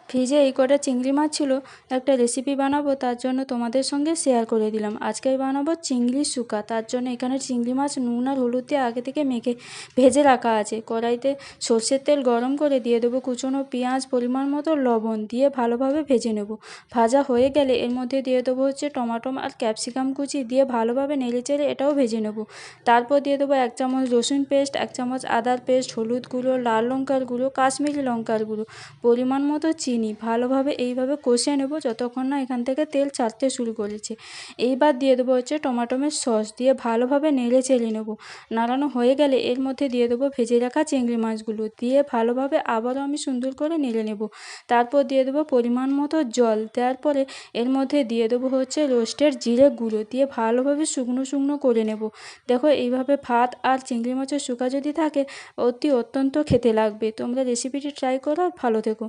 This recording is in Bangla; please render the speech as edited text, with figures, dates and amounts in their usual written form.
ফ্রিজে এই কটা চিংড়ি মাছ ছিল, একটা রেসিপি বানাবো তার জন্য তোমাদের সঙ্গে শেয়ার করে দিলাম। আজকে বানাবো চিংড়ি শুকা। তার জন্য এখানে চিংড়ি মাছ নুন আর হলুদ দিয়ে আগে থেকে মেখে ভেজে রাখা আছে। কড়াইতে সর্ষের তেল গরম করে দিয়ে দেবো কুচনো পেঁয়াজ, পরিমাণ মতো লবণ দিয়ে ভালোভাবে ভেজে নেব। ভাজা হয়ে গেলে এর মধ্যে দিয়ে দেবো টমেটো আর ক্যাপসিকাম কুচি দিয়ে ভালোভাবে নেড়েচেড়ে এটাও ভেজে নেব। তারপর দিয়ে দেবো 1 চামচ রসুন পেস্ট, 1 চামচ আদার পেস্ট, হলুদ গুঁড়ো, লাল লঙ্কার গুঁড়ো, কাশ্মীরি লঙ্কার গুঁড়ো, পরিমাণ মতো চিনি। ভালোভাবে এইভাবে কষিয়ে নেব যতক্ষণ না এখান থেকে তেল ছাড়তে শুরু করেছে। এইবার দিয়ে দেবো টমেটোমের সস দিয়ে ভালোভাবে নেড়ে চেড়ে নেব। নাড়ানো হয়ে গেলে এর মধ্যে দিয়ে দেবো ভেজে রাখা চিংড়ি মাছগুলো দিয়ে ভালোভাবে আবারও আমি সুন্দর করে নেড়ে নেব। তারপর দিয়ে দেবো পরিমাণ মতো জল। দেওয়ার পরে এর মধ্যে দিয়ে দেবো রোস্টেড জিরে গুঁড়ো দিয়ে ভালোভাবে শুকনো শুকনো করে নেব। দেখো এইভাবে ভাত আর চিংড়ি মাছের শুকা যদি থাকে অত্যন্ত খেতে লাগবে। তোমরা রেসিপিটি ট্রাই করো আর ভালো থেকো।